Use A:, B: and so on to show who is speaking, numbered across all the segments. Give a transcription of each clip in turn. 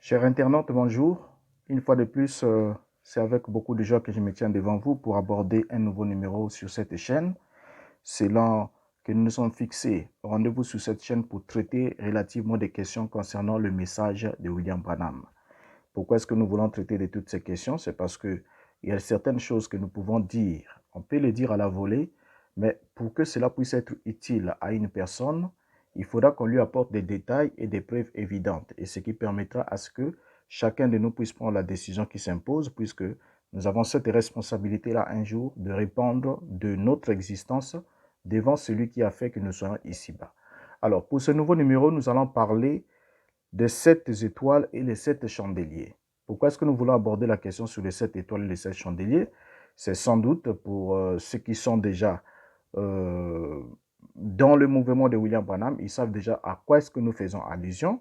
A: Chers internautes, bonjour. Une fois de plus, c'est avec beaucoup de joie que je me tiens devant vous pour aborder un nouveau numéro sur cette chaîne. C'est là que nous nous sommes fixés. Rendez-vous sur cette chaîne pour traiter relativement des questions concernant le message de William Branham. Pourquoi est-ce que nous voulons traiter de toutes ces questions? C'est parce qu'il y a certaines choses que nous pouvons dire. On peut les dire à la volée, mais pour que cela puisse être utile à une personne, il faudra qu'on lui apporte des détails et des preuves évidentes. Et ce qui permettra à ce que chacun de nous puisse prendre la décision qui s'impose, puisque nous avons cette responsabilité-là un jour de répondre de notre existence devant celui qui a fait que nous soyons ici-bas. Alors, pour ce nouveau numéro, nous allons parler des 7 étoiles et les 7 chandeliers. Pourquoi est-ce que nous voulons aborder la question sur les 7 étoiles et les 7 chandeliers? C'est sans doute pour ceux qui sont déjà dans le mouvement de William Branham, ils savent déjà à quoi est-ce que nous faisons allusion.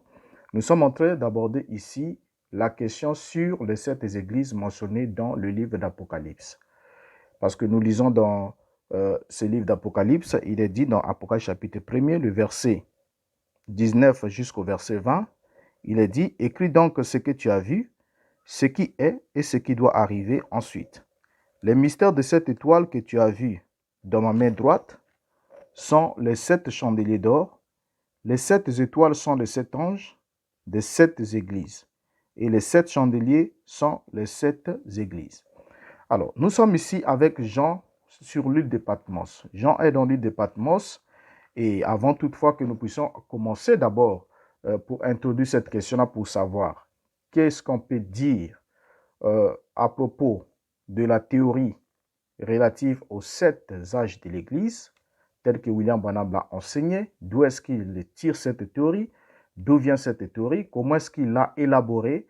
A: Nous sommes en train d'aborder ici la question sur les 7 églises mentionnées dans le livre d'Apocalypse. Parce que nous lisons dans ce livre d'Apocalypse, il est dit dans Apocalypse chapitre 1er, le verset 19 jusqu'au verset 20, il est dit, écris donc ce que tu as vu, ce qui est et ce qui doit arriver ensuite. Les mystères de cette étoile que tu as vue dans ma main droite sont les 7 chandeliers d'or. Les 7 étoiles sont les 7 anges des 7 églises. Et les 7 chandeliers sont les 7 églises. Alors, nous sommes ici avec Jean sur l'île de Patmos. Jean est dans l'île de Patmos. Et avant toutefois que nous puissions commencer d'abord pour introduire cette question-là, pour savoir qu'est-ce qu'on peut dire à propos de la théorie relative aux 7 âges de l'Église, telle que William Branham l'a enseigné, d'où est-ce qu'il tire cette théorie, d'où vient cette théorie, comment est-ce qu'il l'a élaborée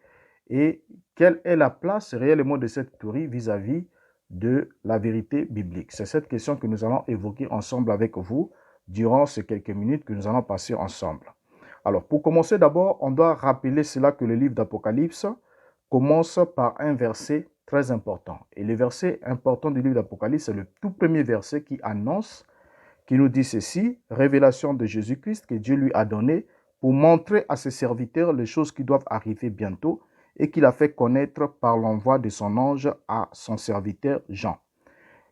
A: et quelle est la place réellement de cette théorie vis-à-vis de la vérité biblique. C'est cette question que nous allons évoquer ensemble avec vous durant ces quelques minutes que nous allons passer ensemble. Alors, pour commencer d'abord, on doit rappeler cela que le livre d'Apocalypse commence par un verset très important. Et le verset important du livre d'Apocalypse, c'est le tout premier verset qui annonce, qui nous dit ceci, révélation de Jésus-Christ que Dieu lui a donné pour montrer à ses serviteurs les choses qui doivent arriver bientôt et qu'il a fait connaître par l'envoi de son ange à son serviteur Jean.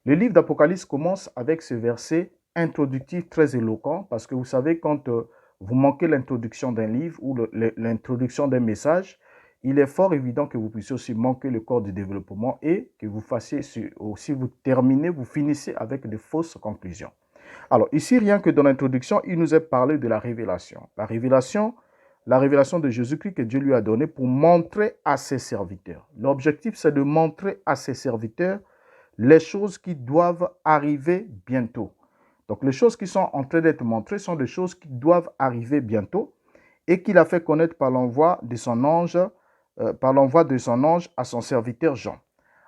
A: Le livre d'Apocalypse commence avec ce verset introductif très éloquent parce que vous savez, quand vous manquez l'introduction d'un livre ou l'introduction d'un message, il est fort évident que vous puissiez aussi manquer le corps du développement et que vous fassiez, si vous terminez, vous finissez avec de fausses conclusions. Alors ici, rien que dans l'introduction, il nous est parlé de la révélation. La révélation de Jésus-Christ que Dieu lui a donnée pour montrer à ses serviteurs. L'objectif, c'est de montrer à ses serviteurs les choses qui doivent arriver bientôt. Donc les choses qui sont en train d'être montrées sont des choses qui doivent arriver bientôt et qu'il a fait connaître par l'envoi de son ange, à son serviteur Jean.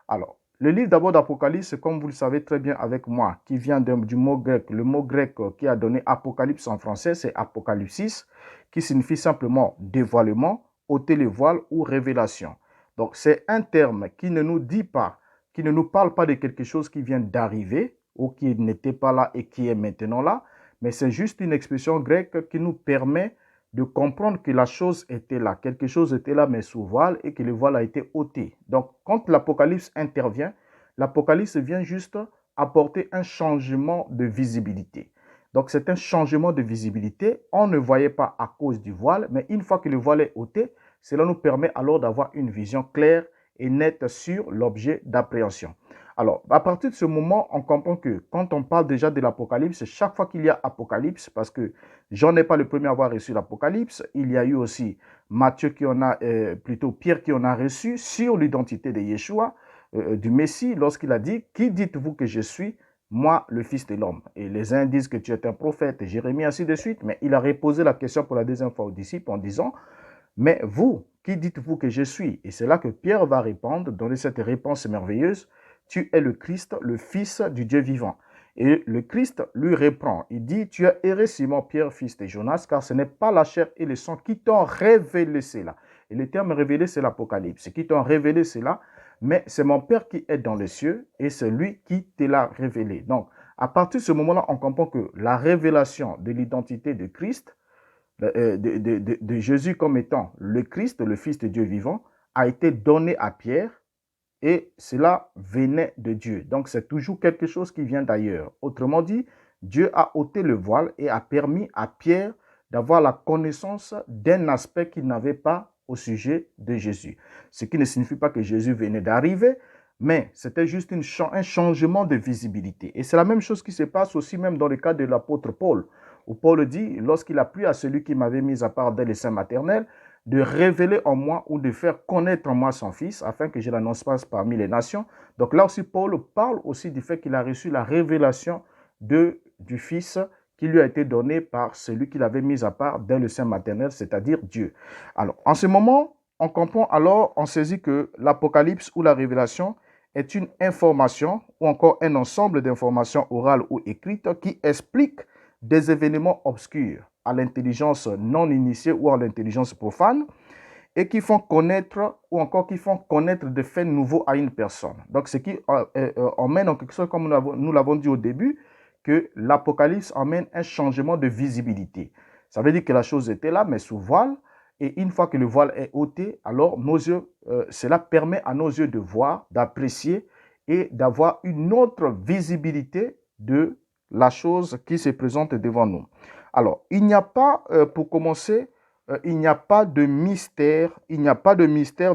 A: Alors, le livre d'abord d'Apocalypse, comme vous le savez très bien avec moi, qui vient du mot grec, le mot grec qui a donné Apocalypse en français, c'est Apocalypsis, qui signifie simplement dévoilement, ôter le voile ou révélation. Donc, c'est un terme qui ne nous dit pas, qui ne nous parle pas de quelque chose qui vient d'arriver ou qui n'était pas là et qui est maintenant là, mais c'est juste une expression grecque qui nous permet de comprendre que la chose était là, quelque chose était là mais sous voile et que le voile a été ôté. Donc quand l'Apocalypse intervient, l'Apocalypse vient juste apporter un changement de visibilité. Donc c'est un changement de visibilité, on ne voyait pas à cause du voile, mais une fois que le voile est ôté, cela nous permet alors d'avoir une vision claire et nette sur l'objet d'appréhension. Alors, à partir de ce moment, on comprend que quand on parle déjà de l'Apocalypse, chaque fois qu'il y a Apocalypse, parce que Jean n'est pas le premier à avoir reçu l'Apocalypse, il y a eu aussi Pierre qui en a reçu sur l'identité de Yeshua, du Messie, lorsqu'il a dit, qui dites-vous que je suis? Moi, le Fils de l'homme. Et les uns disent que tu es un prophète, Jérémie, ainsi de suite, mais il a reposé la question pour la deuxième fois aux disciples en disant, mais vous, qui dites-vous que je suis? Et c'est là que Pierre va répondre, donner cette réponse merveilleuse, tu es le Christ, le Fils du Dieu vivant. Et le Christ lui reprend. Il dit, tu as erré Simon Pierre, fils de Jonas, car ce n'est pas la chair et le sang qui t'ont révélé cela. Et le terme révélé, c'est l'Apocalypse. Qui t'ont révélé cela, mais c'est mon Père qui est dans les cieux et c'est lui qui te l'a révélé. Donc, à partir de ce moment-là, on comprend que la révélation de l'identité de Christ de Jésus comme étant le Christ, le Fils de Dieu vivant, a été donné à Pierre et cela venait de Dieu. Donc c'est toujours quelque chose qui vient d'ailleurs. Autrement dit, Dieu a ôté le voile et a permis à Pierre d'avoir la connaissance d'un aspect qu'il n'avait pas au sujet de Jésus. Ce qui ne signifie pas que Jésus venait d'arriver, mais c'était juste un changement de visibilité. Et c'est la même chose qui se passe aussi même dans le cas de l'apôtre Paul, où Paul dit, lorsqu'il a plu à celui qui m'avait mis à part dès le sein maternel, de révéler en moi ou de faire connaître en moi son Fils, afin que je l'annonce pas parmi les nations. Donc là aussi, Paul parle aussi du fait qu'il a reçu la révélation du Fils qui lui a été donné par celui qu'il avait mis à part dès le sein maternel, c'est-à-dire Dieu. Alors, en ce moment, on comprend alors, on saisit que l'Apocalypse ou la révélation est une information ou encore un ensemble d'informations orales ou écrites qui expliquent des événements obscurs à l'intelligence non initiée ou à l'intelligence profane et qui font connaître ou encore qui font connaître des faits nouveaux à une personne. Donc, ce qui emmène en quelque sorte, comme nous l'avons dit au début, que l'Apocalypse emmène un changement de visibilité. Ça veut dire que la chose était là, mais sous voile, et une fois que le voile est ôté, alors nos yeux, cela permet à nos yeux de voir, d'apprécier et d'avoir une autre visibilité de la chose qui se présente devant nous. Alors, il n'y a pas, pour commencer, il n'y a pas de mystère,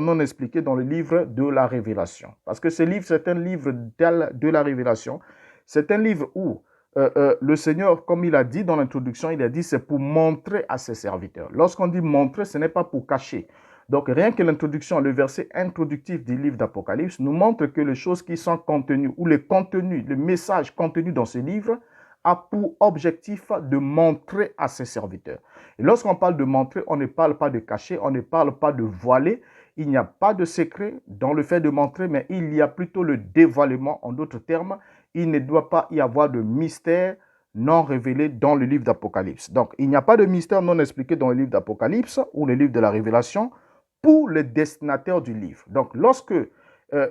A: non expliqué dans le livre de la Révélation. Parce que ce livre, c'est un livre de la Révélation. C'est un livre où le Seigneur, comme il a dit dans l'introduction, il a dit c'est pour montrer à ses serviteurs. Lorsqu'on dit montrer, ce n'est pas pour cacher. Donc, rien que l'introduction, le verset introductif du livre d'Apocalypse nous montre que les choses qui sont contenues, ou le contenu, le message contenu dans ce livre, a pour objectif de montrer à ses serviteurs. Et lorsqu'on parle de montrer, on ne parle pas de cacher, on ne parle pas de voiler. Il n'y a pas de secret dans le fait de montrer, mais il y a plutôt le dévoilement. En d'autres termes, il ne doit pas y avoir de mystère non révélé dans le livre d'Apocalypse. Donc, il n'y a pas de mystère non expliqué dans le livre d'Apocalypse ou le livre de la Révélation pour le destinataire du livre. Donc, lorsque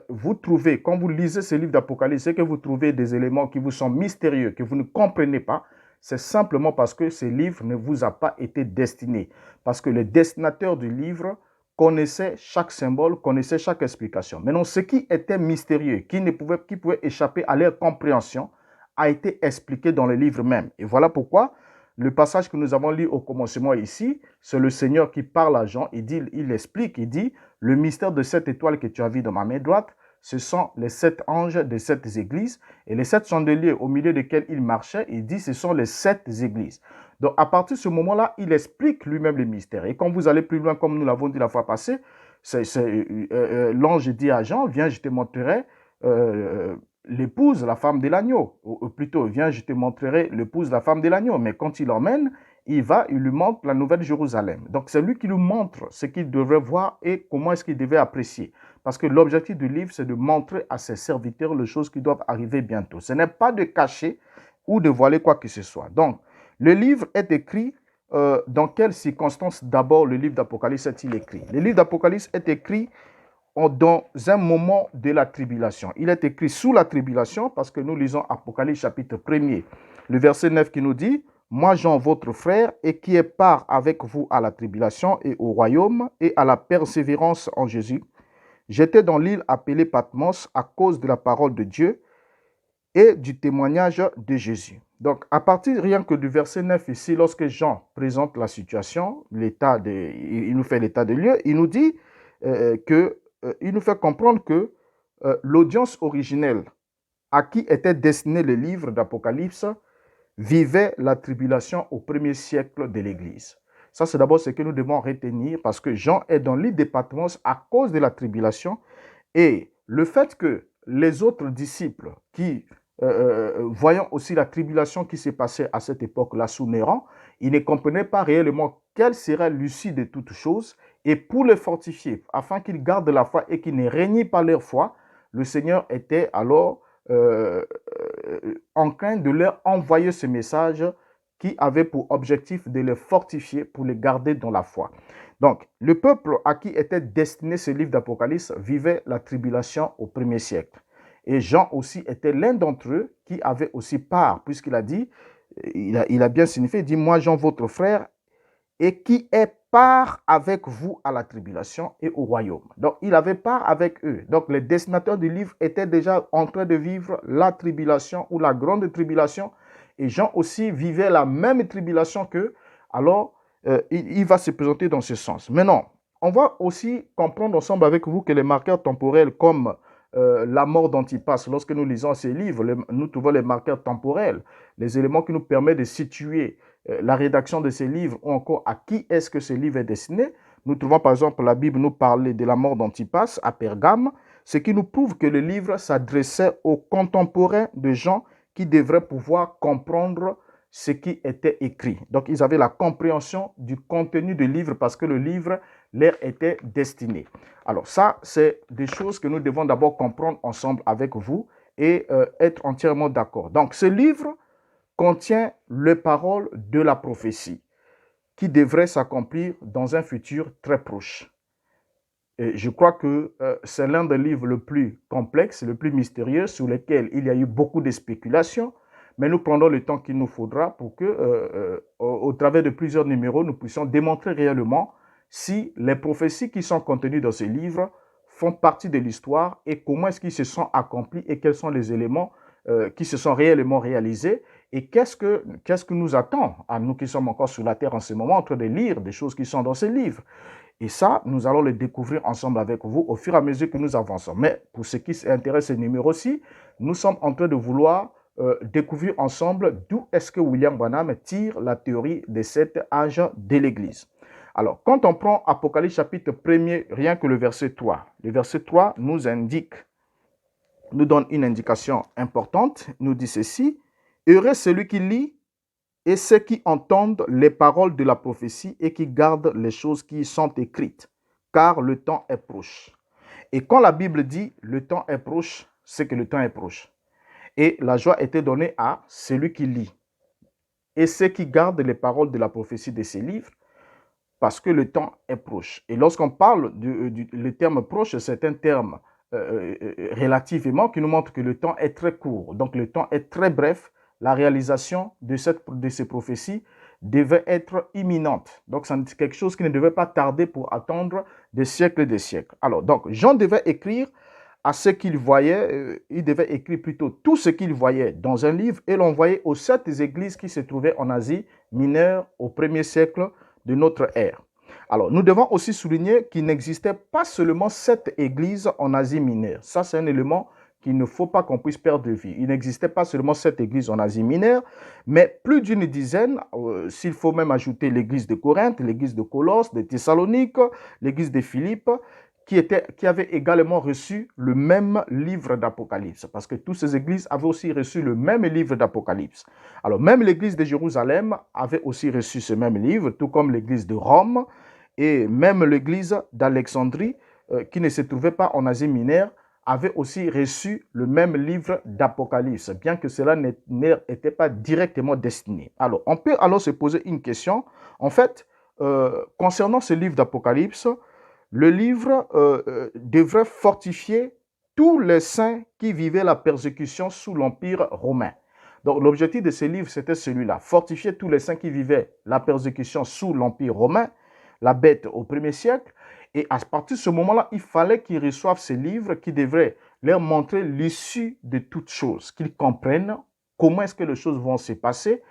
A: vous trouvez, quand vous lisez ce livre d'Apocalypse, et que vous trouvez des éléments qui vous sont mystérieux, que vous ne comprenez pas, c'est simplement parce que ce livre ne vous a pas été destiné. Parce que le destinateur du livre connaissait chaque symbole, connaissait chaque explication. Maintenant, ce qui était mystérieux, qui pouvait échapper à leur compréhension, a été expliqué dans le livre même. Et voilà pourquoi le passage que nous avons lu au commencement ici, c'est le Seigneur qui parle à Jean, il explique, il dit, le mystère de cette étoile que tu as vu dans ma main droite, ce sont les 7 anges des 7 églises, et les 7 chandeliers au milieu desquels il marchait, il dit, ce sont les 7 églises. Donc, à partir de ce moment-là, il explique lui-même les mystères. Et quand vous allez plus loin, comme nous l'avons dit la fois passée, l'ange dit à Jean, viens, je te montrerai l'épouse, la femme de l'agneau. Ou plutôt, viens, je te montrerai l'épouse, la femme de l'agneau. Mais quand il l'emmène, il lui montre la nouvelle Jérusalem. Donc, c'est lui qui lui montre ce qu'il devrait voir et comment est-ce qu'il devait apprécier. Parce que l'objectif du livre, c'est de montrer à ses serviteurs les choses qui doivent arriver bientôt. Ce n'est pas de cacher ou de voiler quoi que ce soit. Donc, le livre est écrit dans quelles circonstances d'abord le livre d'Apocalypse est-il écrit? Le livre d'Apocalypse est écrit dans un moment de la tribulation. Il est écrit sous la tribulation parce que nous lisons Apocalypse chapitre 1er, le verset 9 qui nous dit « Moi, Jean, votre frère, et qui est part avec vous à la tribulation et au royaume et à la persévérance en Jésus, j'étais dans l'île appelée Patmos à cause de la parole de Dieu et du témoignage de Jésus. » Donc, à partir rien que du verset 9 ici, lorsque Jean présente la situation, il nous fait l'état de lieu, il nous dit il nous fait comprendre que l'audience originelle à qui était destiné le livre d'Apocalypse vivait la tribulation au premier siècle de l'Église. Ça, c'est d'abord ce que nous devons retenir parce que Jean est dans l'île de Patmos à cause de la tribulation et le fait que les autres disciples qui voyant aussi la tribulation qui s'est passée à cette époque-là sous Néron, ils ne comprenaient pas réellement quelle serait l'issue de toutes choses. Et pour les fortifier, afin qu'ils gardent la foi et qu'ils ne régnent pas leur foi, le Seigneur était alors en train de leur envoyer ce message qui avait pour objectif de les fortifier pour les garder dans la foi. Donc, le peuple à qui était destiné ce livre d'Apocalypse vivait la tribulation au premier siècle. Et Jean aussi était l'un d'entre eux qui avait aussi part, puisqu'il a dit, il a bien signifié, il dit, moi Jean, votre frère, et qui est part avec vous à la tribulation et au royaume. Donc, il avait part avec eux. Donc, les destinataires du livre étaient déjà en train de vivre la tribulation ou la grande tribulation. Et Jean aussi vivait la même tribulation qu'eux. Alors, il va se présenter dans ce sens. Maintenant, on va aussi comprendre ensemble avec vous que les marqueurs temporels comme la mort d'Antipas, lorsque nous lisons ces livres, nous trouvons les marqueurs temporels, les éléments qui nous permettent de situer la rédaction de ces livres ou encore à qui est-ce que ce livre est destiné. Nous trouvons par exemple la Bible nous parler de la mort d'Antipas à Pergame, ce qui nous prouve que le livre s'adressait aux contemporains de Jean qui devraient pouvoir comprendre ce qui était écrit. Donc ils avaient la compréhension du contenu du livre parce que le livre leur était destiné. Alors ça, c'est des choses que nous devons d'abord comprendre ensemble avec vous et être entièrement d'accord. Donc ce livre contient les paroles de la prophétie qui devraient s'accomplir dans un futur très proche. Et je crois que c'est l'un des livres le plus complexe, le plus mystérieux, sur lequel il y a eu beaucoup de spéculations, mais nous prendrons le temps qu'il nous faudra pour que, au travers de plusieurs numéros, nous puissions démontrer réellement si les prophéties qui sont contenues dans ce livre font partie de l'histoire et comment est-ce qu'ils se sont accomplis et quels sont les éléments qui se sont réellement réalisés et qu'est-ce que nous attend à nous qui sommes encore sur la terre en ce moment en train de lire des choses qui sont dans ce livre. Et ça, nous allons le découvrir ensemble avec vous au fur et à mesure que nous avançons. Mais pour ce qui intéresse ce numéro-ci, nous sommes en train de vouloir découvrir ensemble d'où est-ce que William Branham tire la théorie des 7 âges de l'Église. Alors, quand on prend Apocalypse chapitre 1er, rien que le verset 3, le verset 3 nous indique, nous donne une indication importante, nous dit ceci, « Heureux celui qui lit et ceux qui entendent les paroles de la prophétie et qui gardent les choses qui y sont écrites, car le temps est proche. » Et quand la Bible dit « le temps est proche », c'est que le temps est proche. Et la joie était donnée à celui qui lit et ceux qui gardent les paroles de la prophétie de ces livres, parce que le temps est proche. Et lorsqu'on parle le terme proche, c'est un terme relativement qui nous montre que le temps est très court. Donc le temps est très bref. La réalisation de ces prophéties devait être imminente. Donc c'est quelque chose qui ne devait pas tarder pour attendre des siècles et des siècles. Alors, donc, Jean devait écrire à ce qu'il voyait, il devait écrire plutôt tout ce qu'il voyait dans un livre et l'envoyer aux 7 églises qui se trouvaient en Asie mineure au 1er siècle de notre ère. Alors, nous devons aussi souligner qu'il n'existait pas seulement 7 églises en Asie mineure. Ça, c'est un élément qu'il ne faut pas qu'on puisse perdre de vue. Il n'existait pas seulement 7 églises en Asie mineure, mais plus d'une dizaine, s'il faut même ajouter l'église de Corinthe, l'église de Colosse, de Thessalonique, l'église de Philippe, qui avaient également reçu le même livre d'Apocalypse, parce que toutes ces églises avaient aussi reçu le même livre d'Apocalypse. Alors, même l'église de Jérusalem avait aussi reçu ce même livre, tout comme l'église de Rome, et même l'église d'Alexandrie, qui ne se trouvait pas en Asie mineure, avait aussi reçu le même livre d'Apocalypse, bien que cela n'était pas directement destiné. Alors, on peut alors se poser une question. En fait, concernant ce livre d'Apocalypse, le livre devrait fortifier tous les saints qui vivaient la persécution sous l'Empire romain. Donc, l'objectif de ce livre, c'était celui-là, fortifier tous les saints qui vivaient la persécution sous l'Empire romain, la bête au 1er siècle. Et à partir de ce moment-là, il fallait qu'ils reçoivent ce livre qui devrait leur montrer l'issue de toutes choses, qu'ils comprennent comment est-ce que les choses vont se passer,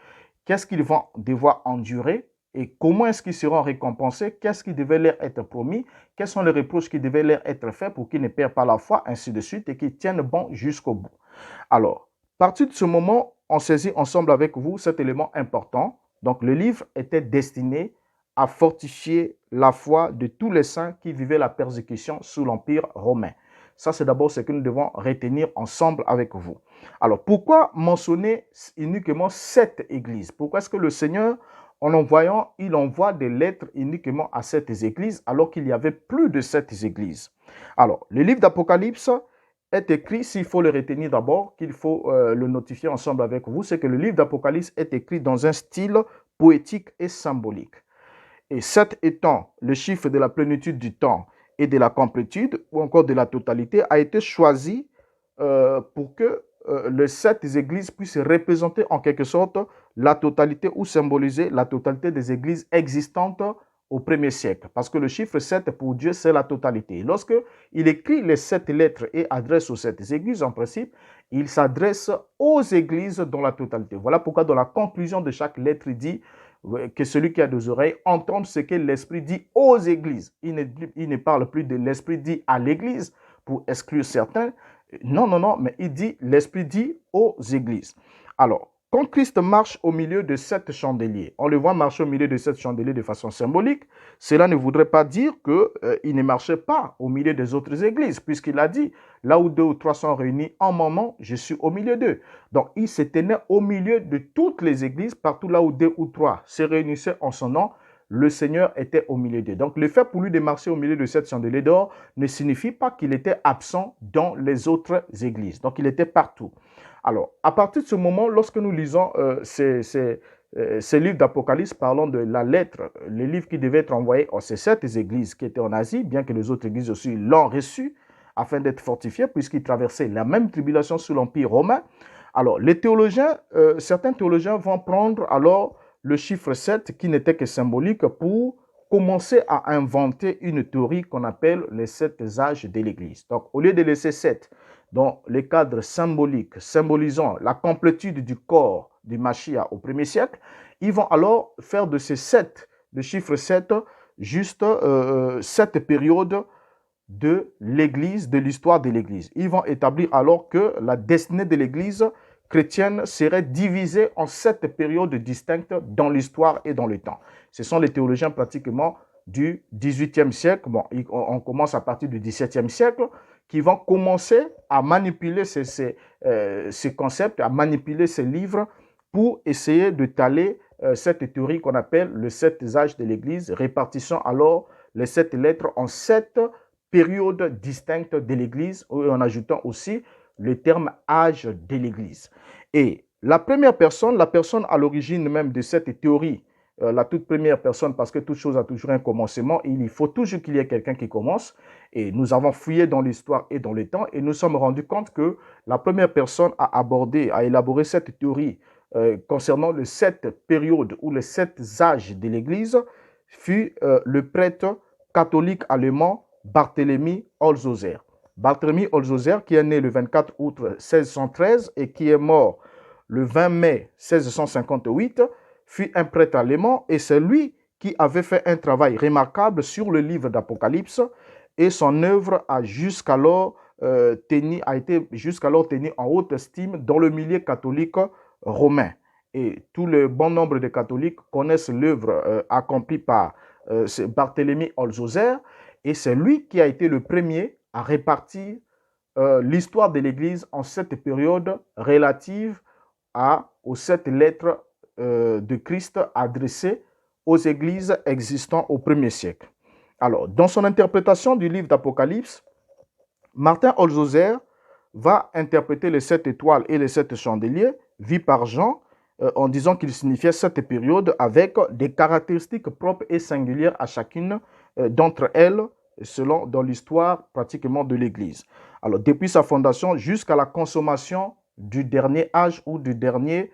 A: qu'est-ce qu'ils vont devoir endurer et comment est-ce qu'ils seront récompensés, qu'est-ce qui devait leur être promis, quels sont les reproches qui devaient leur être faits pour qu'ils ne perdent pas la foi, ainsi de suite, et qu'ils tiennent bon jusqu'au bout. Alors, à partir de ce moment, on saisit ensemble avec vous cet élément important. Donc, le livre était destiné à fortifier la foi de tous les saints qui vivaient la persécution sous l'Empire romain. Ça, c'est d'abord ce que nous devons retenir ensemble avec vous. Alors, pourquoi mentionner uniquement 7 églises? Pourquoi est-ce que le Seigneur, en envoyant, il envoie des lettres uniquement à 7 églises alors qu'il y avait plus de 7 églises? Alors, le livre d'Apocalypse est écrit, s'il faut le retenir d'abord, qu'il faut le notifier ensemble avec vous, c'est que le livre d'Apocalypse est écrit dans un style poétique et symbolique. Et 7 étant le chiffre de la plénitude du temps et de la complétude, ou encore de la totalité, a été choisi pour que les sept églises puissent représenter en quelque sorte la totalité ou symboliser la totalité des églises existantes au premier siècle. Parce que le chiffre 7 pour Dieu, c'est la totalité. Lorsqu'il écrit les 7 lettres et adresse aux 7 églises, en principe, il s'adresse aux églises dans la totalité. Voilà pourquoi dans la conclusion de chaque lettre, il dit que celui qui a des oreilles entende ce que l'Esprit dit aux églises. Il ne parle plus de l'Esprit dit à l'église pour exclure certains. Non, mais il dit, l'Esprit dit aux églises. Alors, quand Christ marche au milieu de 7 chandeliers, on le voit marcher au milieu de 7 chandeliers de façon symbolique, cela ne voudrait pas dire qu'il ne marchait pas au milieu des autres églises, puisqu'il a dit, là où 2 ou 3 sont réunis en mon nom, je suis au milieu d'eux. Donc, il se tenait au milieu de toutes les églises, partout là où 2 ou 3 se réunissaient en son nom, le Seigneur était au milieu d'eux. Donc, le fait pour lui de marcher au milieu de 7 chandeliers d'or ne signifie pas qu'il était absent dans les autres églises. Donc, il était partout. Alors, à partir de ce moment, lorsque nous lisons ces livres d'Apocalypse parlant de la lettre, les livres qui devaient être envoyés à ces 7 églises qui étaient en Asie, bien que les autres églises aussi l'ont reçu, afin d'être fortifiés, puisqu'ils traversaient la même tribulation sous l'Empire romain. Alors, les théologiens, certains théologiens vont prendre alors le chiffre 7, qui n'était que symbolique, pour commencer à inventer une théorie qu'on appelle les 7 âges de l'Église. Donc, au lieu de laisser 7 dans les cadres symboliques, symbolisant la complétude du corps du Mashiach au premier siècle, ils vont alors faire de ces 7, le chiffre 7, juste 7 périodes de l'Église, de l'histoire de l'Église. Ils vont établir alors que la destinée de l'Église chrétienne serait divisée en 7 périodes distinctes dans l'histoire et dans le temps. Ce sont les théologiens pratiquement du XVIIIe siècle, bon, on commence à partir du XVIIe siècle, qui vont commencer à manipuler ces concepts, à manipuler ces livres pour essayer de taler cette théorie qu'on appelle le 7 âges de l'Église, répartissant alors les 7 lettres en 7 périodes distinctes de l'Église, en ajoutant aussi le terme âge de l'Église. Et la première personne, la personne à l'origine même de cette théorie, la toute première personne, parce que toute chose a toujours un commencement, et il faut toujours qu'il y ait quelqu'un qui commence. Et nous avons fouillé dans l'histoire et dans le temps, et nous sommes rendus compte que la première personne à aborder, à élaborer cette théorie concernant les 7 périodes ou les 7 âges de l'Église fut le prêtre catholique allemand Barthélemy Holzhauser. Barthélemy Holzhauser, qui est né le 24 août 1613 et qui est mort le 20 mai 1658, fut un prêtre allemand et c'est lui qui avait fait un travail remarquable sur le livre d'Apocalypse et son œuvre a jusqu'alors été tenue en haute estime dans le milieu catholique romain. Et tout le bon nombre de catholiques connaissent l'œuvre accomplie par Barthélemy Holzhauser et c'est lui qui a été le premier à répartir l'histoire de l'Église en 7 périodes relatives aux 7 lettres de Christ adressées aux églises existant au premier siècle. Alors, dans son interprétation du livre d'Apocalypse, Martin Holzhauser va interpréter les 7 étoiles et les 7 chandeliers vus par Jean en disant qu'ils signifiaient 7 périodes avec des caractéristiques propres et singulières à chacune d'entre elles selon dans l'histoire pratiquement de l'Église. Alors, depuis sa fondation jusqu'à la consommation du dernier âge ou du dernier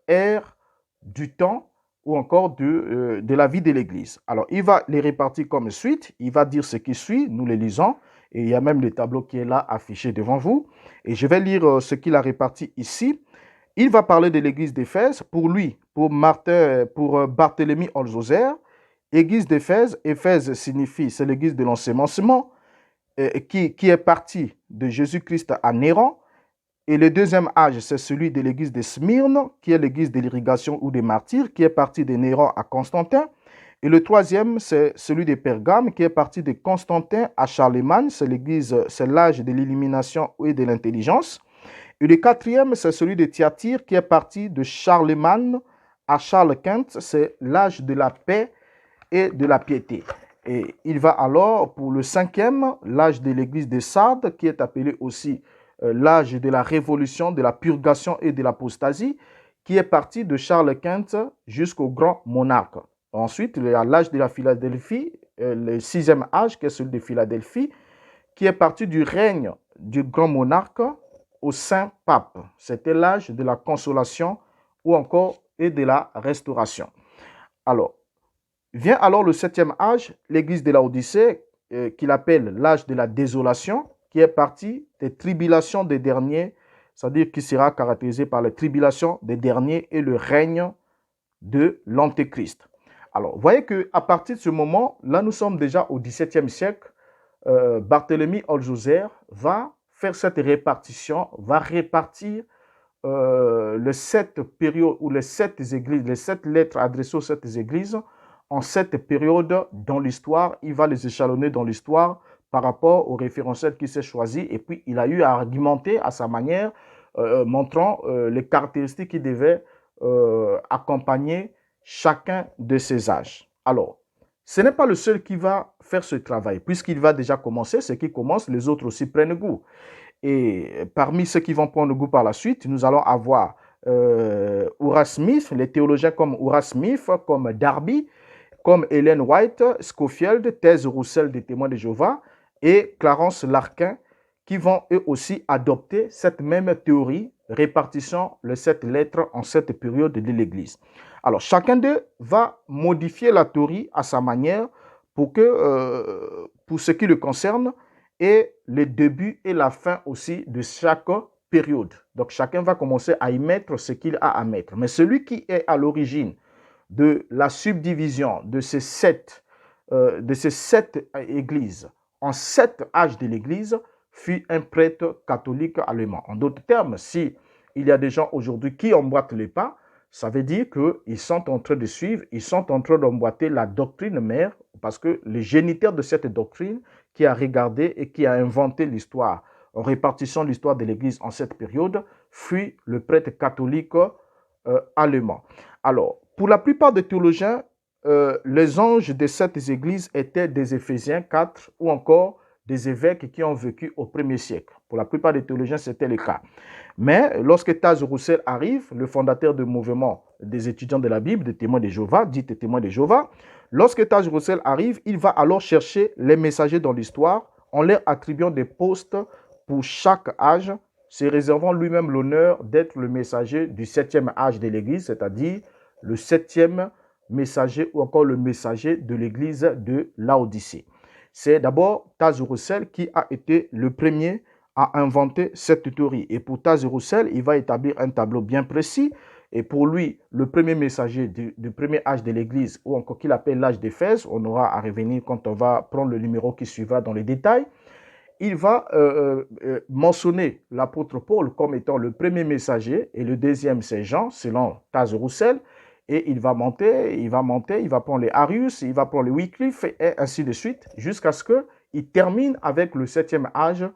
A: ère du temps ou encore de la vie de l'Église. Alors, il va les répartir comme suite. Il va dire ce qui suit, nous les lisons, et il y a même le tableau qui est là affiché devant vous. Et je vais lire ce qu'il a réparti ici. Il va parler de l'Église d'Éphèse. Pour lui, pour Barthélemy Holzhauser, Église d'Éphèse, Éphèse signifie, c'est l'église de l'ensemencement qui est partie de Jésus-Christ à Néron. Et le deuxième âge, c'est celui de l'église de Smyrne, qui est l'église de l'irrigation ou des martyrs, qui est partie de Néron à Constantin. Et le troisième, c'est celui de Pergame, qui est parti de Constantin à Charlemagne, c'est l'âge de l'illumination et de l'intelligence. Et le quatrième, c'est celui de Thyatire, qui est parti de Charlemagne à Charles Quint, c'est l'âge de la paix et de la piété. Et il va alors pour le cinquième, l'âge de l'église de Sardes, qui est appelé aussi l'âge de la révolution, de la purgation et de l'apostasie, qui est parti de Charles Quint jusqu'au grand monarque. Ensuite, il y a l'âge de la Philadelphie, le sixième âge, qui est celui de Philadelphie, qui est parti du règne du grand monarque au saint pape. C'était l'âge de la consolation ou encore et de la restauration. Alors, vient alors le 7e âge, l'église de Laodicée, qu'il appelle l'âge de la désolation, qui est parti des tribulations des derniers, c'est-à-dire qui sera caractérisé par les tribulations des derniers et le règne de l'Antéchrist. Alors, vous voyez qu'à partir de ce moment, là nous sommes déjà au XVIIe siècle, Barthélemy Holzhauser va faire cette répartition, va répartir les 7 périodes ou les 7 églises, les 7 lettres adressées aux 7 églises en 7 périodes dans l'histoire. Il va les échelonner dans l'histoire par rapport au référentiel qu'il s'est choisi et puis il a eu à argumenter à sa manière, montrant les caractéristiques qui devaient accompagner chacun de ces âges. Alors, ce n'est pas le seul qui va faire ce travail, puisqu'il va déjà commencer, ce qui commence, les autres aussi prennent goût. Et parmi ceux qui vont prendre goût par la suite, nous allons avoir Uriah Smith, les théologiens comme Uriah Smith, comme Darby, comme Ellen White, Scofield, Thèse Roussel des Témoins de Jéhovah et Clarence Larkin, qui vont eux aussi adopter cette même théorie, répartissant les 7 lettres en 7 périodes de l'Église. Alors, chacun d'eux va modifier la théorie à sa manière pour que, pour ce qui le concerne, et le début et la fin aussi de chaque période. Donc, chacun va commencer à y mettre ce qu'il a à mettre. Mais celui qui est à l'origine de la subdivision de ces 7 églises en 7 âges de l'Église fut un prêtre catholique allemand. En d'autres termes, si il y a des gens aujourd'hui qui emboîtent les pas, ça veut dire qu'ils sont en train de suivre, ils sont en train d'emboîter la doctrine mère, parce que le géniteur de cette doctrine qui a regardé et qui a inventé l'histoire, en répartissant l'histoire de l'Église en cette période, fut le prêtre catholique allemand. Alors, pour la plupart des théologiens, les anges de cette église étaient des Éphésiens 4 ou encore des évêques qui ont vécu au 1er siècle. Pour la plupart des théologiens, c'était le cas. Mais lorsque Taz Roussel arrive, le fondateur du mouvement des étudiants de la Bible, des témoins de Jéhovah, dit témoins de Jéhovah, lorsque Taz Roussel arrive, il va alors chercher les messagers dans l'histoire en leur attribuant des postes pour chaque âge, se réservant lui-même l'honneur d'être le messager du 7e âge de l'Église, c'est-à-dire le 7e messager ou encore le messager de l'Église de Laodicée. C'est d'abord Taz Roussel qui a été le premier à inventer cette théorie. Et pour Taz Roussel, il va établir un tableau bien précis. Et pour lui, le premier messager du premier âge de l'Église, ou encore qu'il appelle l'âge d'Éphèse, on aura à revenir quand on va prendre le numéro qui suivra dans les détails, il va mentionner l'apôtre Paul comme étant le premier messager et le deuxième c'est Jean, selon Taz Roussel. Et il va monter, il va prendre les Arius, il va prendre les Wycliffe et ainsi de suite, jusqu'à ce qu'il termine avec le 7e âge,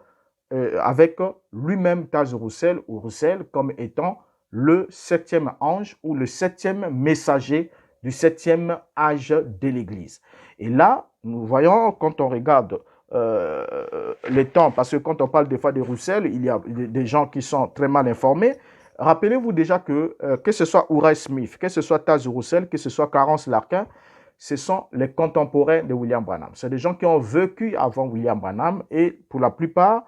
A: avec lui-même Taz Roussel ou Roussel comme étant le 7e ange ou le 7e messager du 7e âge de l'Église. Et là, nous voyons, quand on regarde les temps, parce que quand on parle des fois de Roussel, il y a des gens qui sont très mal informés. Rappelez-vous déjà que ce soit Uriah Smith, que ce soit Taz Roussel, que ce soit Clarence Larkin, ce sont les contemporains de William Branham. C'est des gens qui ont vécu avant William Branham et pour la plupart,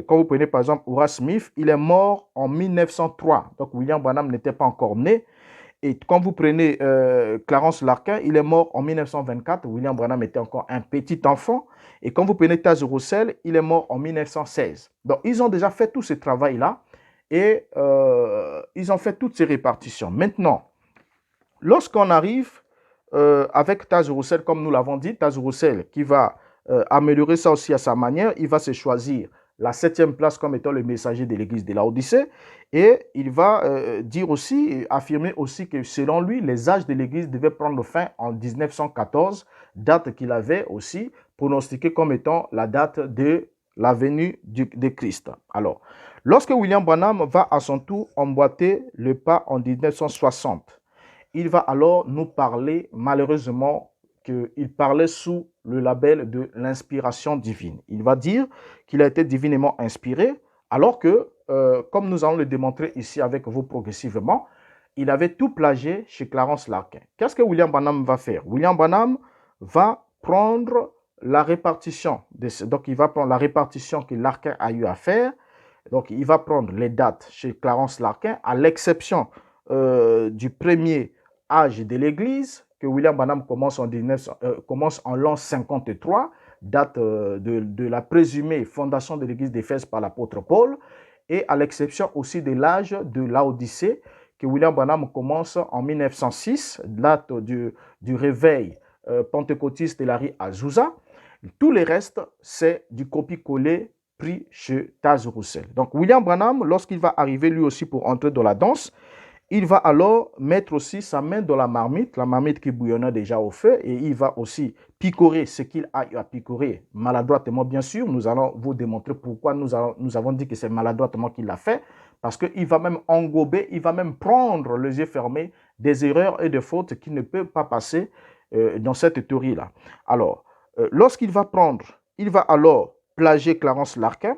A: quand vous prenez par exemple Uriah Smith, il est mort en 1903. Donc William Branham n'était pas encore né. Et quand vous prenez Clarence Larkin, il est mort en 1924. William Branham était encore un petit enfant. Et quand vous prenez Taz Roussel, il est mort en 1916. Donc ils ont déjà fait tout ce travail-là. Et ils ont fait toutes ces répartitions. Maintenant, lorsqu'on arrive avec Taz Roussel, comme nous l'avons dit, Taz Roussel qui va améliorer ça aussi à sa manière, il va se choisir la 7e place comme étant le messager de l'église de Laodicée et il va dire aussi, affirmer aussi que selon lui, les âges de l'église devaient prendre fin en 1914, date qu'il avait aussi pronostiquée comme étant la date de la venue de Christ. Alors, lorsque William Branham va à son tour emboîter le pas en 1960, il va alors nous parler, malheureusement, qu'il parlait sous le label de l'inspiration divine. Il va dire qu'il a été divinement inspiré, alors que, comme nous allons le démontrer ici avec vous progressivement, il avait tout plagié chez Clarence Larkin. Qu'est-ce que William Branham va faire? William Branham va prendre la répartition, donc il va prendre la répartition que Larkin a eu à faire, Donc, il va prendre les dates chez Clarence Larkin, à l'exception du premier âge de l'Église, que William Branham commence commence en l'an 53, date de la présumée fondation de l'Église d'Éphèse par l'apôtre Paul, et à l'exception aussi de l'âge de Laodicée, que William Branham commence en 1906, date du réveil pentecôtiste de Larry Azusa. Tout le reste, c'est du copier-coller pris chez Taz Russell. Donc, William Branham, lorsqu'il va arriver lui aussi pour entrer dans la danse, il va alors mettre aussi sa main dans la marmite qui bouillonnait déjà au feu, et il va aussi picorer ce qu'il a eu à picorer, maladroitement bien sûr. Nous allons vous démontrer pourquoi nous avons dit que c'est maladroitement qu'il l'a fait, parce qu'il va même engober, il va même prendre les yeux fermés des erreurs et des fautes qui ne peuvent pas passer dans cette théorie-là. Alors, lorsqu'il va prendre, il va alors plagier Clarence Larkin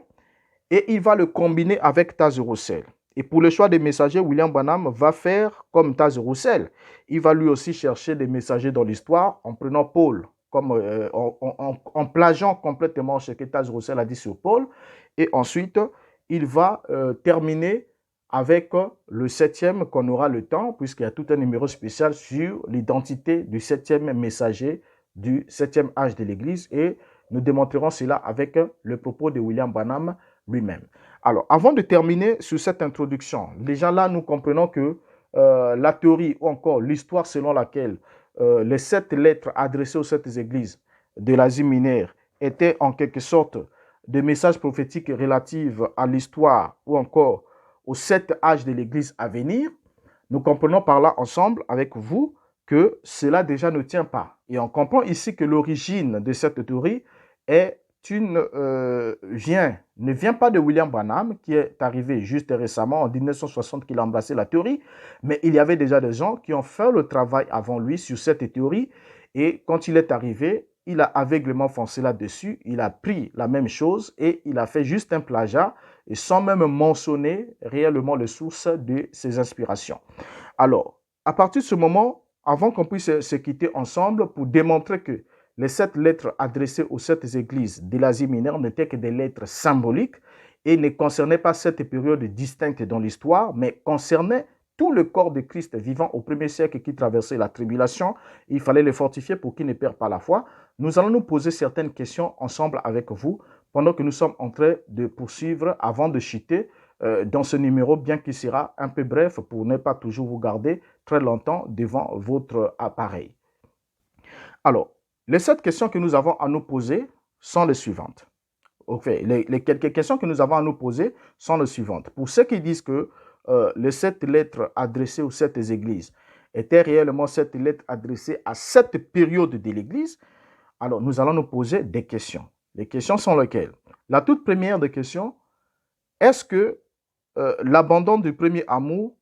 A: et il va le combiner avec Taz Russell. Et pour le choix des messagers, William Branham va faire comme Taz Russell. Il va lui aussi chercher des messagers dans l'histoire en prenant Paul, en plagiant complètement ce que Taz Russell a dit sur Paul. Et ensuite, il va terminer avec le 7e qu'on aura le temps, puisqu'il y a tout un numéro spécial sur l'identité du 7e messager du 7e âge de l'Église, et nous démontrerons cela avec le propos de William Branham lui-même. Alors, avant de terminer sur cette introduction, déjà là, nous comprenons que la théorie ou encore l'histoire selon laquelle les 7 lettres adressées aux 7 églises de l'Asie mineure étaient en quelque sorte des messages prophétiques relatifs à l'histoire ou encore aux 7 âges de l'Église à venir, nous comprenons par là ensemble avec vous que cela déjà ne tient pas. Et on comprend ici que l'origine de cette théorie ne vient pas de William Branham, qui est arrivé juste récemment, en 1960, qu'il a embrassé la théorie, mais il y avait déjà des gens qui ont fait le travail avant lui sur cette théorie, et quand il est arrivé, il a aveuglément foncé là-dessus, il a pris la même chose et il a fait juste un plagiat, et sans même mentionner réellement les sources de ses inspirations. Alors, à partir de ce moment, avant qu'on puisse se quitter ensemble pour démontrer que les 7 lettres adressées aux 7 églises de l'Asie mineure n'étaient que des lettres symboliques et ne concernaient pas cette période distincte dans l'histoire, mais concernaient tout le corps de Christ vivant au 1er siècle qui traversait la tribulation. Il fallait le fortifier pour qu'il ne perde pas la foi. Nous allons nous poser certaines questions ensemble avec vous pendant que nous sommes en train de poursuivre avant de chuter dans ce numéro, bien qu'il sera un peu bref pour ne pas toujours vous garder très longtemps devant votre appareil. Alors, les 7 questions que nous avons à nous poser sont les suivantes. Okay. Les quelques questions que nous avons à nous poser sont les suivantes. Pour ceux qui disent que les 7 lettres adressées aux 7 églises étaient réellement 7 lettres adressées à cette période de l'église, alors nous allons nous poser des questions. Les questions sont lesquelles? La toute première des questions, est-ce que l'abandon du premier amour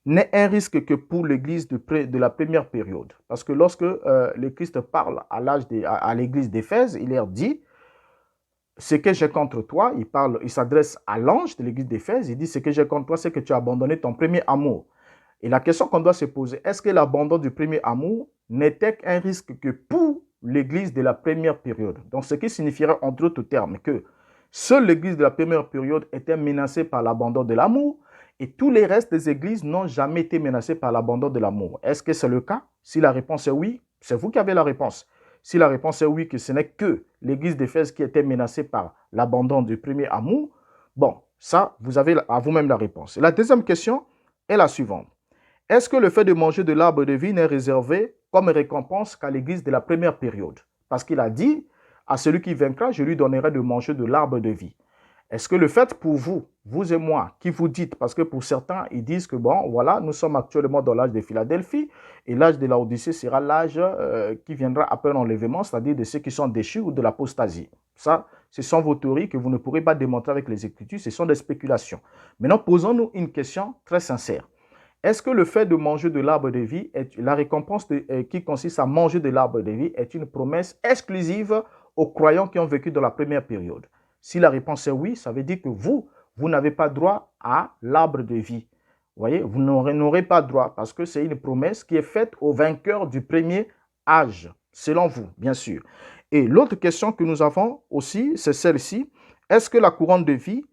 A: n'est un risque que pour l'Église de la première période? Parce que lorsque le Christ parle à l'Église d'Éphèse, il leur dit « Ce que j'ai contre toi », il s'adresse à l'ange de l'Église d'Éphèse, il dit « Ce que j'ai contre toi, c'est que tu as abandonné ton premier amour ». Et la question qu'on doit se poser, est-ce que l'abandon du premier amour n'était qu'un risque que pour l'Église de la première période? Donc, ce qui signifierait en d'autres termes que seule l'Église de la première période était menacée par l'abandon de l'amour, et tous les restes des églises n'ont jamais été menacées par l'abandon de l'amour. Est-ce que c'est le cas? Si la réponse est oui, c'est vous qui avez la réponse. Si la réponse est oui, que ce n'est que l'église d'Éphèse qui était menacée par l'abandon du premier amour, bon, ça, vous avez à vous-même la réponse. La deuxième question est la suivante. Est-ce que le fait de manger de l'arbre de vie n'est réservé comme récompense qu'à l'église de la première période? Parce qu'il a dit, à celui qui vaincra, je lui donnerai de manger de l'arbre de vie. Est-ce que le fait pour vous, vous et moi, qui vous dites, parce que pour certains, ils disent que bon, voilà, nous sommes actuellement dans l'âge de Philadelphie, et l'âge de Laodicée sera l'âge qui viendra après l'enlèvement, c'est-à-dire de ceux qui sont déchus ou de l'apostasie. Ça, ce sont vos théories que vous ne pourrez pas démontrer avec les Écritures, ce sont des spéculations. Maintenant, posons-nous une question très sincère. Est-ce que le fait de manger de l'arbre de vie, la récompense qui consiste à manger de l'arbre de vie, est une promesse exclusive aux croyants qui ont vécu dans la première période? Si la réponse est oui, ça veut dire que vous n'avez pas droit à l'arbre de vie. Vous voyez, vous n'aurez pas droit parce que c'est une promesse qui est faite aux vainqueurs du premier âge, selon vous, bien sûr. Et l'autre question que nous avons aussi, c'est celle-ci. est-ce que la couronne de vie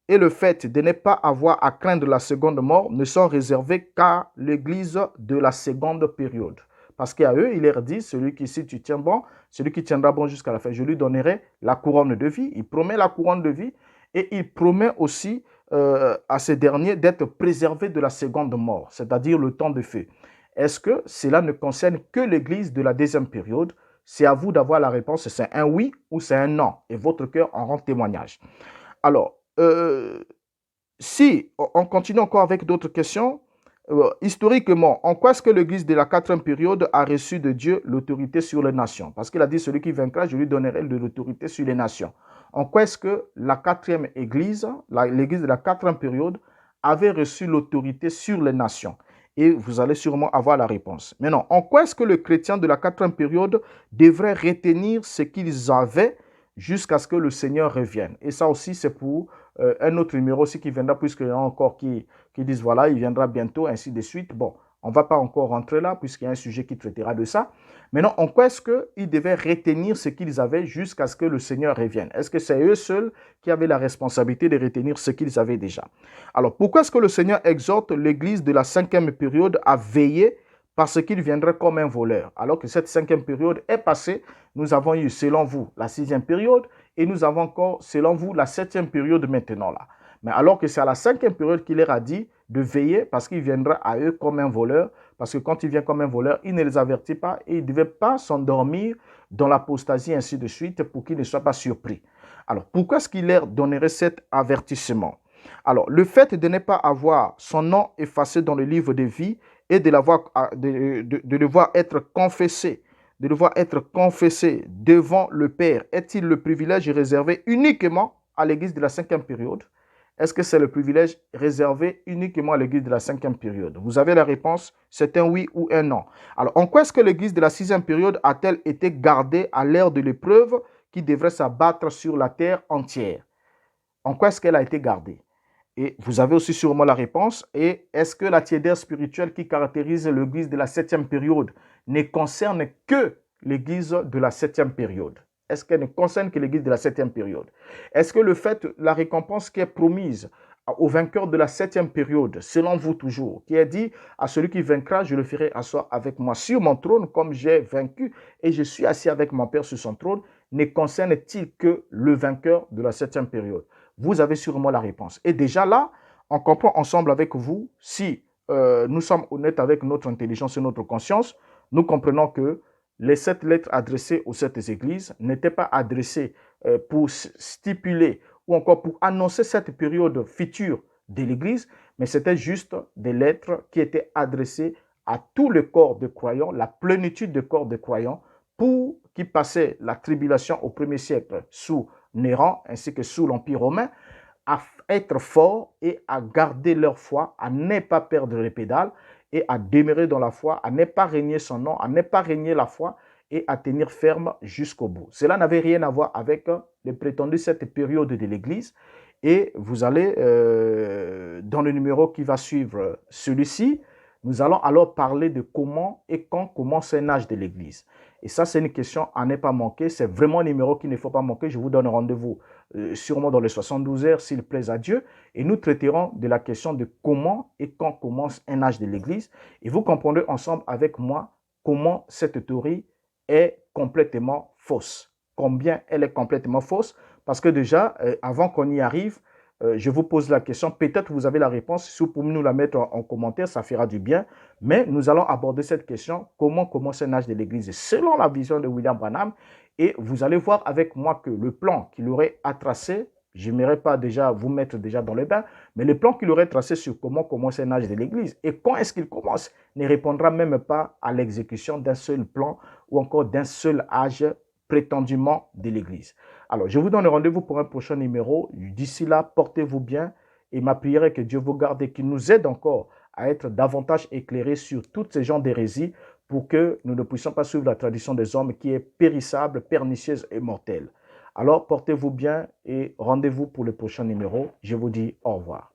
A: et le fait de ne pas avoir à craindre la seconde mort ne sont réservés qu'à l'Église de la seconde période? Parce qu'à eux, il leur dit, celui qui, si tu tiens bon, celui qui tiendra bon jusqu'à la fin, je lui donnerai la couronne de vie. Il promet la couronne de vie et il promet aussi à ces derniers d'être préservés de la seconde mort, c'est-à-dire le temps de feu. Est-ce que cela ne concerne que l'Église de la deuxième période? C'est à vous d'avoir la réponse, c'est un oui ou c'est un non. Et votre cœur en rend témoignage. Alors, si on continue encore avec d'autres questions, historiquement, en quoi est-ce que l'Église de la quatrième période a reçu de Dieu l'autorité sur les nations? Parce qu'il a dit, celui qui vaincra, je lui donnerai de l'autorité sur les nations. En quoi est-ce que la quatrième Église, l'Église de la quatrième période, avait reçu l'autorité sur les nations? Et vous allez sûrement avoir la réponse. Maintenant, en quoi est-ce que le chrétien de la quatrième période devrait retenir ce qu'ils avaient jusqu'à ce que le Seigneur revienne? Et ça aussi, c'est pour un autre numéro aussi qui viendra, puisqu'il y en a encore qui disent, voilà, il viendra bientôt, ainsi de suite. Bon, on ne va pas encore rentrer là, puisqu'il y a un sujet qui traitera de ça. Maintenant, en quoi est-ce qu'ils devaient retenir ce qu'ils avaient jusqu'à ce que le Seigneur revienne? Est-ce que c'est eux seuls qui avaient la responsabilité de retenir ce qu'ils avaient déjà? Alors, pourquoi est-ce que le Seigneur exhorte l'Église de la cinquième période à veiller parce qu'il viendrait comme un voleur? Alors que cette cinquième période est passée, nous avons eu, selon vous, la sixième période et nous avons encore, selon vous, la septième période maintenant là. Mais alors que c'est à la cinquième période qu'il leur a dit de veiller parce qu'il viendra à eux comme un voleur, parce que quand il vient comme un voleur, il ne les avertit pas et il ne devait pas s'endormir dans l'apostasie, ainsi de suite, pour qu'ils ne soient pas surpris. Alors, pourquoi est-ce qu'il leur donnerait cet avertissement? Alors, le fait de ne pas avoir son nom effacé dans le livre de vie et de le voir être confessé, de le voir être confessé devant le Père, est-il le privilège réservé uniquement à l'Église de la cinquième période? Est-ce que c'est le privilège réservé uniquement à l'Église de la cinquième période? Vous avez la réponse, c'est un oui ou un non. Alors, en quoi est-ce que l'Église de la sixième période a-t-elle été gardée à l'ère de l'épreuve qui devrait s'abattre sur la terre entière? En quoi est-ce qu'elle a été gardée? Et vous avez aussi sûrement la réponse. Et est-ce que la tiédeur spirituelle qui caractérise l'Église de la septième période ne concerne que l'Église de la septième période? Est-ce qu'elle ne concerne que l'Église de la septième période? Est-ce que le fait, la récompense qui est promise au vainqueur de la septième période, selon vous toujours, qui est dit à celui qui vaincra, je le ferai asseoir avec moi sur mon trône comme j'ai vaincu et je suis assis avec mon Père sur son trône, ne concerne-t-il que le vainqueur de la septième période? Vous avez sûrement la réponse. Et déjà là, on comprend ensemble avec vous, si nous sommes honnêtes avec notre intelligence et notre conscience, nous comprenons que les 7 lettres adressées aux 7 églises n'étaient pas adressées pour stipuler ou encore pour annoncer cette période future de l'église, mais c'était juste des lettres qui étaient adressées à tout le corps de croyants, la plénitude de corps de croyants, pour qui passaient la tribulation au premier siècle sous Néron ainsi que sous l'Empire romain, à être forts et à garder leur foi, à ne pas perdre les pédales et à demeurer dans la foi, à ne pas régner son nom, à ne pas régner la foi et à tenir ferme jusqu'au bout. Cela n'avait rien à voir avec les prétendus cette période de l'Église. Et vous allez, dans le numéro qui va suivre celui-ci, nous allons alors parler de comment et quand commence un âge de l'Église. Et ça, c'est une question à ne pas manquer. C'est vraiment un numéro qu'il ne faut pas manquer. Je vous donne rendez-vous sûrement dans les 72 heures, s'il plaît à Dieu. Et nous traiterons de la question de comment et quand commence un âge de l'Église. Et vous comprendrez ensemble avec moi comment cette théorie est complètement fausse. Combien elle est complètement fausse. Parce que déjà, avant qu'on y arrive, je vous pose la question, peut-être vous avez la réponse, si vous pouvez nous la mettre en commentaire, ça fera du bien. Mais nous allons aborder cette question, comment commence un âge de l'Église selon la vision de William Branham. Et vous allez voir avec moi que le plan qu'il aurait à tracer, je n'aimerais pas déjà vous mettre déjà dans le bain, mais le plan qu'il aurait tracé sur comment commence un âge de l'Église et quand est-ce qu'il commence ne répondra même pas à l'exécution d'un seul plan ou encore d'un seul âge prétendument de l'Église. Alors, je vous donne rendez-vous pour un prochain numéro. D'ici là, portez-vous bien et ma prière est que Dieu vous garde et qu'il nous aide encore à être davantage éclairés sur toutes ces genres d'hérésies pour que nous ne puissions pas suivre la tradition des hommes qui est périssable, pernicieuse et mortelle. Alors, portez-vous bien et rendez-vous pour le prochain numéro. Je vous dis au revoir.